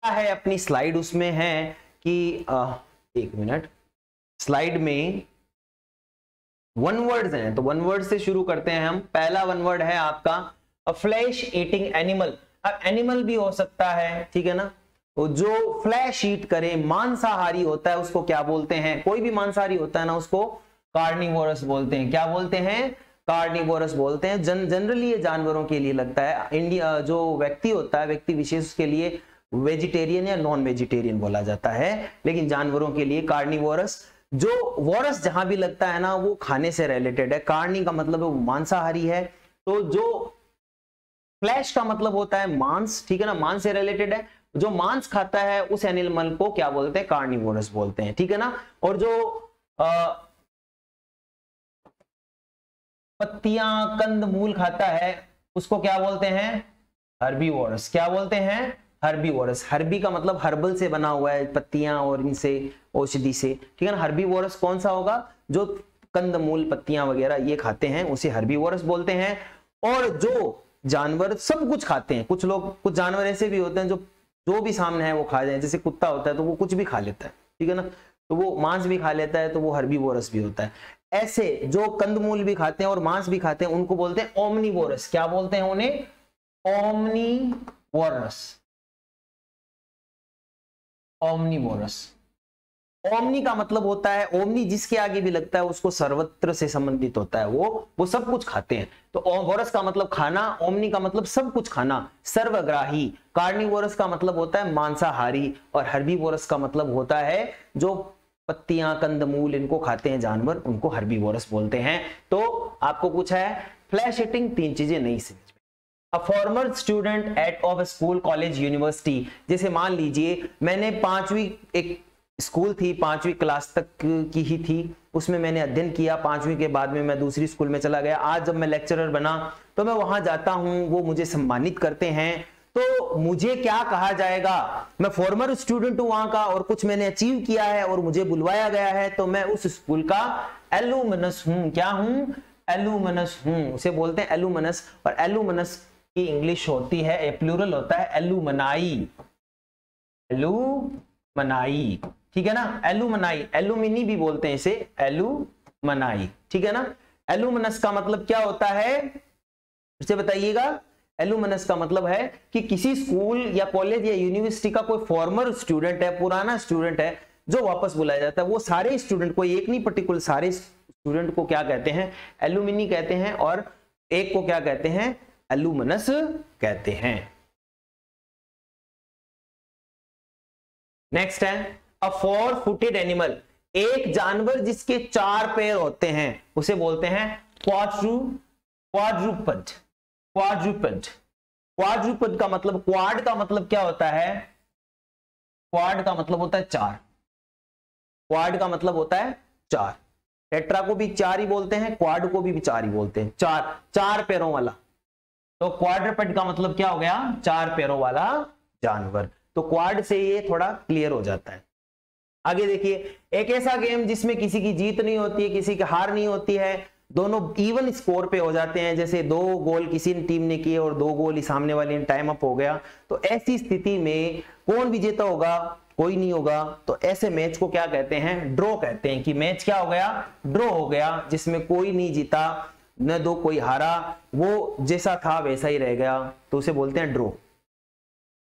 है अपनी स्लाइड, उसमें है कि एक मिनट, स्लाइड में वन वर्ड्स हैं, तो वन वर्ड से शुरू करते हैं हम। पहला वन वर्ड है आपका अ फ्लैश ईटिंग एनिमल। अब एनिमल भी हो सकता है, ठीक है ना, तो जो फ्लैश ईट करे, मांसाहारी होता है, उसको क्या बोलते हैं? कोई भी मांसाहारी होता है ना, उसको कार्निवोरस बोलते हैं। क्या बोलते हैं? कार्निवोरस बोलते हैं। जनरली ये जानवरों के लिए लगता है, इंडिया जो व्यक्ति होता है, व्यक्ति विशेष के लिए वेजिटेरियन या नॉन वेजिटेरियन बोला जाता है, लेकिन जानवरों के लिए कार्निवोरस। जो वोरस जहां भी लगता है ना, वो खाने से रिलेटेड है। कार्नी का मतलब है वो मांसाहारी है, तो जो फ्लैश का मतलब होता है मांस, ठीक है ना, मांस से रिलेटेड है। जो मांस खाता है उस एनिमल को क्या बोलते हैं? कार्निवोरस बोलते हैं, ठीक है ना। और जो पत्तियां कंद मूल खाता है उसको क्या बोलते हैं? हर्बीवोरस। क्या बोलते हैं? हर्बीवोरस। हर्बी का मतलब हर्बल से बना हुआ है, पत्तियां और इनसे, औषधि से, ठीक है ना। हर्बीवोरस कौन सा होगा? जो कंद मूल पत्तियां वगैरह ये खाते हैं उसे हर्बीवोरस बोलते हैं। और जो जानवर सब कुछ खाते हैं, कुछ लोग, कुछ जानवर ऐसे भी होते हैं जो भी सामने है वो खा जाए, जैसे कुत्ता होता है तो वो कुछ भी खा लेता है, ठीक है ना, तो वो मांस भी खा लेता है, तो वो हर्बीवोरस भी होता है। ऐसे जो कंदमूल भी खाते हैं और मांस भी खाते हैं उनको बोलते हैं ओमनीवोरस। क्या बोलते हैं उन्हें? ओमनीवोरस। ओमनीवोरस। ओमनी का मतलब होता है, ओमनी जिसके आगे भी लगता है उसको सर्वत्र से संबंधित होता है, वो सब कुछ खाते हैं। तो वोरस का मतलब खाना, ओमनी का मतलब सब कुछ खाना, सर्वग्राही। कार्निवोरस का मतलब होता है मांसाहारी, और हर्बीवोरस का मतलब होता है जो पत्तियां कंदमूल इनको खाते हैं जानवर, उनको हर्बीवोरस बोलते हैं। तो आपको पूछा है फ्लैश ईटिंग, तीन चीजें नहीं समझ में। A former student at of school college university, जैसे मान लीजिए मैंने पांचवी, एक स्कूल थी 5वीं क्लास तक की ही थी, उसमें मैंने अध्ययन किया। 5वीं के बाद में मैं दूसरी स्कूल में चला गया। आज जब मैं लेक्चरर बना तो मैं वहां जाता हूं, वो मुझे सम्मानित करते हैं, तो मुझे क्या कहा जाएगा? मैं फॉर्मर स्टूडेंट हूं वहां का, और कुछ मैंने अचीव किया है और मुझे बुलवाया गया है, तो मैं उस स्कूल का एलुमनस हूं। क्या हूं? एलुमनस हूं, उसे बोलते हैं एलुमनस। और एलुमनस की इंग्लिश होती है, प्लूरल होता है एलुमनाई। एलुमनाई, ठीक है ना, एलुमनाई। एलुमिनी भी बोलते हैं इसे, एलुमनाई, ठीक है ना। एलुमनस का मतलब क्या होता है, इसे बताइएगा। एलुमनस का मतलब है कि किसी स्कूल या कॉलेज या यूनिवर्सिटी का कोई फॉर्मर स्टूडेंट है, पुराना स्टूडेंट है, जो वापस बुलाया जाता है। वो सारे स्टूडेंट को, एक नहीं पर्टिकुलर, सारे स्टूडेंट को क्या कहते हैं? एलुमिनी कहते हैं, और एक को क्या कहते हैं? एलुमनस कहते हैं। नेक्स्ट है अ फोर फुटेड एनिमल, एक जानवर जिसके 4 पैर होते हैं उसे बोलते हैं क्वाड्रूपड। क्वाड्रूपड। क्वाड्रूपड का मतलब, क्वाड का मतलब क्या होता है? क्वाड का मतलब होता है 4। क्वाड का मतलब होता है 4। टेट्रा को भी 4 ही बोलते हैं, क्वाड को भी 4 ही बोलते हैं, 4 पैरों वाला। तो क्वाड्रूपड का मतलब क्या हो गया? 4 पैरों वाला जानवर। तो क्वाड से ये थोड़ा क्लियर हो जाता है। आगे देखिए, एक ऐसा गेम जिसमें किसी की जीत नहीं होती है, किसी की हार नहीं होती है, दोनों इवन स्कोर पे हो जाते हैं, जैसे 2 गोल किसी टीम ने किए और 2 गोल ही सामने वाली टाइम अप हो गया, तो ऐसी स्थिति में कौन विजेता होगा? कोई नहीं होगा। तो ऐसे मैच को क्या कहते हैं? ड्रॉ कहते हैं, कि मैच क्या हो गया? ड्रॉ हो गया, जिसमें कोई नहीं जीता न दो कोई हारा, वो जैसा था वैसा ही रह गया, तो उसे बोलते हैं draw.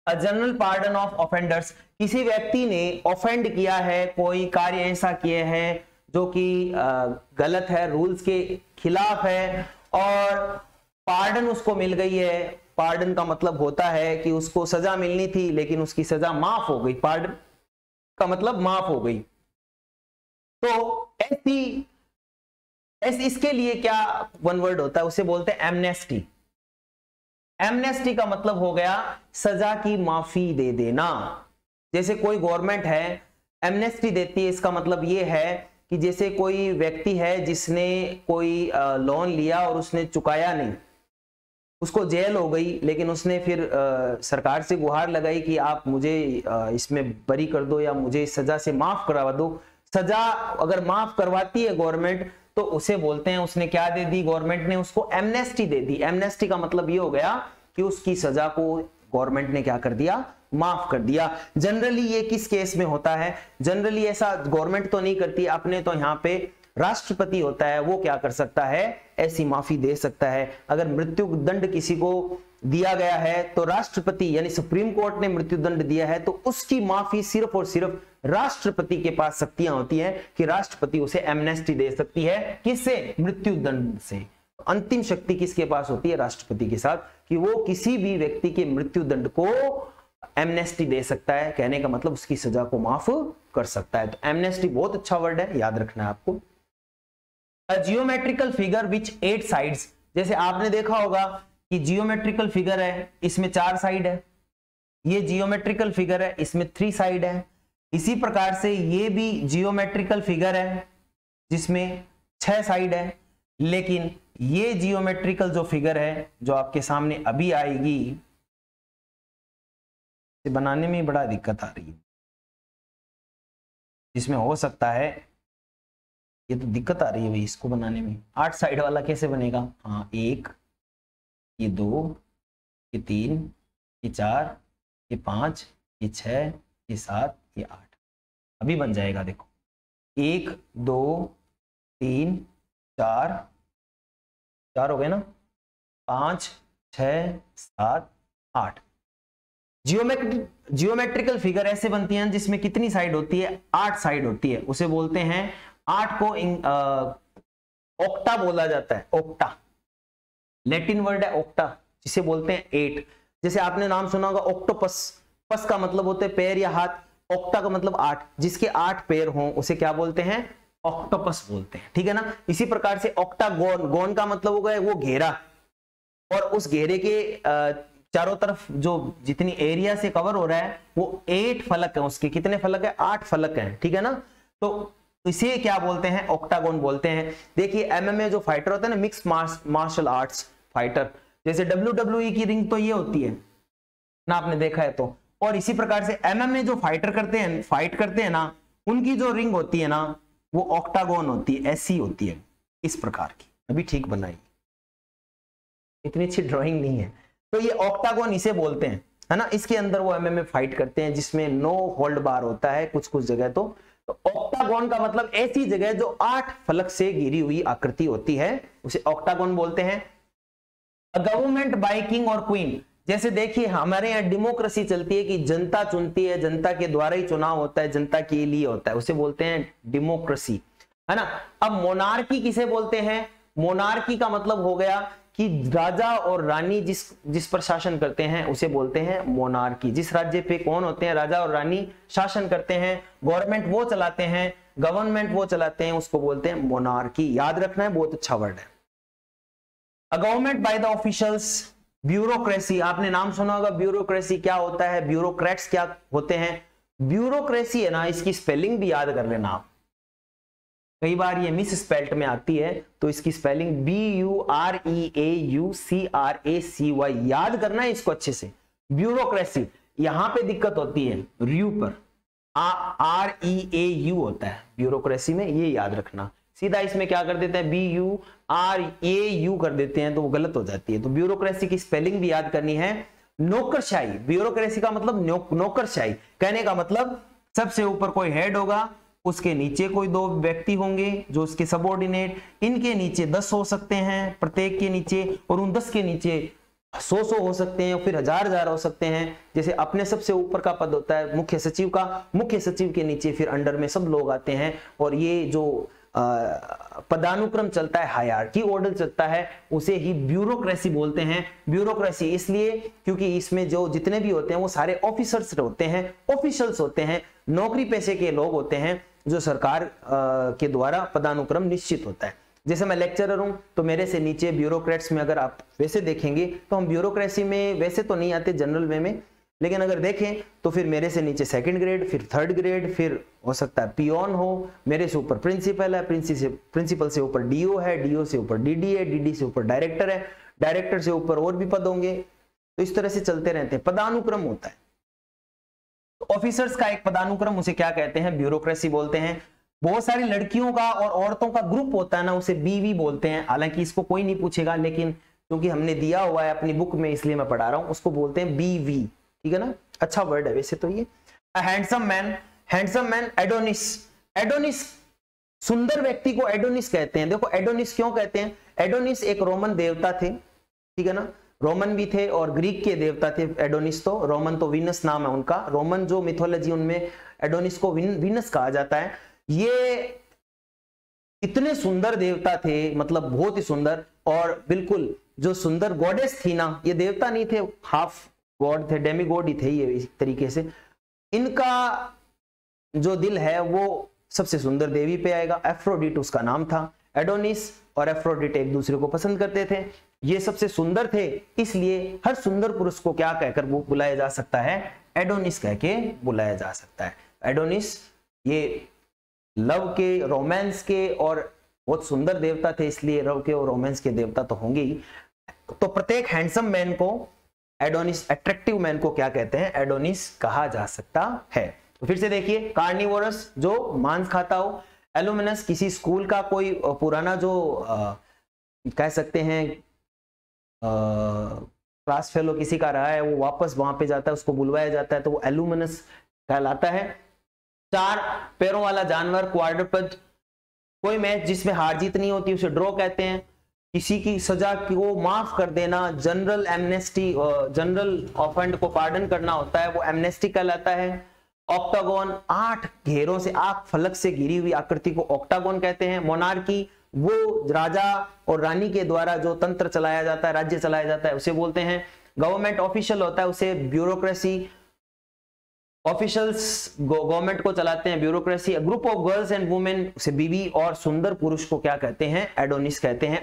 A general pardon of offenders, किसी व्यक्ति ने ऑफेंड किया है, कोई कार्य ऐसा किए हैं जो कि गलत है, रूल्स के खिलाफ है, और पार्डन उसको मिल गई है। पार्डन का मतलब होता है कि उसको सजा मिलनी थी लेकिन उसकी सजा माफ हो गई। पार्डन का मतलब माफ हो गई। तो इसके लिए क्या वन वर्ड होता है? उसे बोलते हैं एमनेस्टी। एमनेस्टी का मतलब हो गया सजा की माफी दे देना। जैसे कोई गवर्नमेंट है एमनेस्टी देती है, इसका मतलब ये है कि जैसे कोई व्यक्ति है जिसने कोई लोन लिया और उसने चुकाया नहीं, उसको जेल हो गई, लेकिन उसने फिर सरकार से गुहार लगाई कि आप मुझे इसमें बरी कर दो या मुझे इस सजा से माफ करवा दो। सजा अगर माफ करवाती है गवर्नमेंट तो उसे बोलते हैं, उसने क्या दे दी? गवर्नमेंट ने उसको एमनेस्टी दे दी। एमनेस्टी का मतलब ये हो गया कि उसकी सजा को गवर्नमेंट ने क्या कर दिया? माफ कर दिया। जनरली ये किस केस में होता है, जनरली ऐसा गवर्नमेंट तो नहीं करती, अपने तो यहाँ पे राष्ट्रपति होता है, वो क्या कर सकता है, ऐसी माफी दे सकता है। अगर मृत्यु दंड किसी को दिया गया है तो राष्ट्रपति यानी सुप्रीम कोर्ट ने मृत्यु दंड दिया है तो उसकी माफी सिर्फ और सिर्फ राष्ट्रपति के पास शक्तियां होती हैं कि राष्ट्रपति उसे एमनेस्टी दे सकती है। किससे, मृत्यु दंड से। अंतिम शक्ति किसके पास होती है, राष्ट्रपति के साथ, कि वो किसी भी व्यक्ति के मृत्यु दंड को एमनेस्टी दे सकता है, कहने का मतलब उसकी सजा को माफ कर सकता है। तो एमनेस्टी बहुत अच्छा वर्ड है, याद रखना है आपको। जियोमेट्रिकल फिगर विच 8 साइड्स, जैसे आपने देखा होगा कि जियोमेट्रिकल फिगर है, इसमें 4 साइड है, ये जियोमेट्रिकल फिगर है, इसमें 3 साइड है। इसी प्रकार से ये भी जियोमेट्रिकल फिगर है जिसमें 6 साइड है, लेकिन ये जियोमेट्रिकल जो फिगर है जो आपके सामने अभी आएगी, इसे बनाने में बड़ा दिक्कत आ रही है, जिसमें हो सकता है, ये तो दिक्कत आ रही है भाई इसको बनाने में। 8 साइड वाला कैसे बनेगा, हाँ 1, ये 2, ये 3, ये 4, ये 5, ये 6, ये 7, ये 8, अभी बन जाएगा। देखो 1 2 3 4 4 हो गए ना, 5 6 7 8। जियोमेट्रिकल फिगर ऐसे बनती हैं जिसमें कितनी साइड होती है, 8 साइड होती है, उसे बोलते हैं, 8 को ऑक्टा बोला जाता है। ऑक्टा लैटिन वर्ड है ऑक्टा, जिसे बोलते हैं 8। जैसे आपने नाम सुना होगा ऑक्टोपस, पस का मतलब होते हैं पैर या हाथ, ऑक्टा का मतलब 8, जिसके 8 पैर हों उसे क्या बोलते हैं, ऑक्टोपस बोलते हैं, ठीक है ना। इसी प्रकार से ऑक्टागोन, गोन का मतलब होगा वो घेरा, और उस घेरे के चारों तरफ जो जितनी एरिया से कवर हो रहा है वो 8 फलक है, उसके कितने फलक है, 8 फलक हैं, ठीक है ना। तो इसे क्या बोलते हैं, ऑक्टागोन बोलते हैं। देखिए एमएमए जो फाइटर होता है ना, मिक्स्ड मार्शल आर्ट्स फाइटर, जैसे WWE की रिंग तो ये होती है ना, आपने देखा है तो, और इसी प्रकार से एमएमए जो फाइटर करते हैं, फाइट करते हैं ना, उनकी जो रिंग होती है ना वो ऑक्टागोन होती है, ऐसी होती है, इस प्रकार की। अभी ठीक बनाई, इतनी अच्छी ड्राइंग नहीं है। तो ये ऑक्टागोन इसे बोलते हैं, है ना। इसके अंदर वो एमएमए फाइट करते हैं जिसमें नो होल्ड बार होता है कुछ कुछ जगह। तो ऑक्टागोन का मतलब ऐसी जगह जो 8 फलक से घिरी हुई आकृति होती है, उसे ऑक्टागोन बोलते हैं। गवर्नमेंट बाय किंग और क्वीन, जैसे देखिए हमारे यहाँ डेमोक्रेसी चलती है कि जनता चुनती है, जनता के द्वारा ही चुनाव होता है, जनता के लिए होता है, उसे बोलते हैं डेमोक्रेसी, है ना। अब मोनार्की किसे बोलते हैं, मोनार्की का मतलब हो गया कि राजा और रानी जिस पर शासन करते हैं उसे बोलते हैं मोनार्की। जिस राज्य पे कौन होते हैं, राजा और रानी शासन करते हैं, गवर्नमेंट वो चलाते हैं, गवर्नमेंट वो चलाते हैं, उसको बोलते हैं मोनार्की। याद रखना है, बहुत अच्छा वर्ड है। A government by the officials, bureaucracy, आपने नाम सुना होगा ब्यूरोक्रेसी क्या होता है, ब्यूरोक्रेट्स क्या होते हैं। ब्यूरोक्रेसी है ना, इसकी स्पेलिंग भी याद कर लेना आप, कई बार ये मिस स्पेल्ट में आती है, तो इसकी स्पेलिंग BUREAUCRACY, याद करना है इसको अच्छे से। ब्यूरोक्रेसी, यहां पे दिक्कत होती है, RU पर REAU होता है ब्यूरोक्रेसी में, ये याद रखना। सीधा इसमें क्या कर देते हैं, BUREAU कर देते हैं, तो वो गलत हो जाती है। तो ब्यूरोक्रेसी की स्पेलिंग भी याद करनी है। नौकरशाही, ब्यूरोक्रेसी का मतलब नौकरशाही, कहने का मतलब सबसे ऊपर कोई हेड होगा, उसके नीचे कोई 2 व्यक्ति होंगे जो उसके सबऑर्डिनेट, इनके नीचे 10 हो सकते हैं प्रत्येक के नीचे, और उन 10 के नीचे 100 हो सकते हैं, फिर 1000 हो सकते हैं। जैसे अपने सबसे ऊपर का पद होता है मुख्य सचिव का, मुख्य सचिव के नीचे फिर अंडर में सब लोग आते हैं, और ये जो पदानुक्रम चलता है, हायरार्की ऑर्डर चलता है, उसे ही ब्यूरोक्रेसी बोलते हैं। ब्यूरोक्रेसी इसलिए क्योंकि इसमें जो जितने भी होते हैं वो सारे ऑफिसर्स होते हैं, ऑफिशियल्स होते हैं, नौकरी पेशे के लोग होते हैं, जो सरकार के द्वारा पदानुक्रम निश्चित होता है। जैसे मैं लेक्चरर हूं तो मेरे से नीचे ब्यूरोक्रेट्स में अगर आप वैसे देखेंगे तो हम ब्यूरोक्रेसी में वैसे तो नहीं आते जनरल वे में, लेकिन अगर देखें तो फिर मेरे से नीचे 2nd ग्रेड, फिर 3rd ग्रेड, फिर हो सकता है पियोन हो, मेरे से ऊपर प्रिंसिपल है, प्रिंसिपल से ऊपर DO है, DO से ऊपर DD है, DD से ऊपर डायरेक्टर है, डायरेक्टर से ऊपर और भी पद होंगे। तो इस तरह से चलते रहते हैं, पदानुक्रम होता है। ऑफिसर्स का एक पदानुक्रम, उसे क्या कहते हैं, ब्यूरोक्रेसी बोलते हैं। बहुत सारी लड़कियों का और औरतों का ग्रुप होता है ना, उसे BV बोलते हैं। हालांकि इसको कोई नहीं पूछेगा, लेकिन क्योंकि हमने दिया हुआ है अपनी बुक में इसलिए मैं पढ़ा रहा हूं, उसको बोलते हैं BV, ठीक है ना, अच्छा वर्ड है वैसे तो ये। Handsome man, handsome man Adonis, Adonis सुंदर व्यक्ति को एडोनिस कहते हैं। देखो एडोनिस क्यों कहते हैं, एडोनिस एक रोमन देवता थे, ठीक है ना, रोमन भी थे और ग्रीक के देवता थे एडोनिस, तो रोमन तो वीनस नाम है उनका, रोमन जो मिथोलॉजी उनमें एडोनिस को वीनस कहा जाता है। ये इतने सुंदर देवता थे, मतलब बहुत ही सुंदर, और बिल्कुल जो सुंदर गॉडेस थी ना, ये देवता नहीं थे, हाफ गॉड थे, डेमी गॉड ही थे ये इस तरीके से। इनका जो दिल है वो सबसे सुंदर देवी पे आएगा, एफ्रोडिट उसका नाम था। एडोनिस और एफ्रोडिट एक दूसरे को पसंद करते थे, ये सबसे सुंदर थे, इसलिए हर सुंदर पुरुष को क्या कहकर वो बुलाया जा सकता है, एडोनिस कह के बुलाया जा सकता है। एडोनिस ये लव के, रोमांस के और बहुत सुंदर देवता थे, इसलिए लव के और रोमांस के देवता तो होंगे ही। तो प्रत्येक हैंडसम मैन को एडोनिस, अट्रैक्टिव मैन को क्या कहते हैं, एडोनिस कहा जा सकता है। तो फिर से देखिए, कार्निवोरस जो मांस खाता हो, एलुमिनस किसी स्कूल का कोई पुराना जो कह सकते हैं क्लास फेलो किसी का रहा है, वो वापस वहां पे जाता है, उसको बुलवाया जाता है, तो वो एलुमिनस कहलाता है। 4 पैरों वाला जानवर क्वाड्रुपड, कोई मैच जिसमें हार जीत नहीं होती उसे ड्रॉ कहते हैं। किसी की सजा को माफ कर देना, जनरल एमनेस्टी, जनरल ऑफेंड को पार्डन करना होता है, वो एमनेस्टी कहलाता है। ऑक्टागोन, 8 घेरों से, 8 फलक से घिरी हुई आकृति को ऑक्टागोन कहते हैं। मोनार्की, वो राजा और रानी के द्वारा जो तंत्र चलाया जाता है, राज्य चलाया जाता है, उसे बोलते हैं। गवर्नमेंट ऑफिशियल होता है, उसे ब्यूरोक्रेसी, ऑफिशियल्स गवर्नमेंट को चलाते हैं, bureaucracy. Group of girls and women, उसे बीवी, और सुंदर पुरुष को क्या कहते हैं, एडोनिस कहते हैं।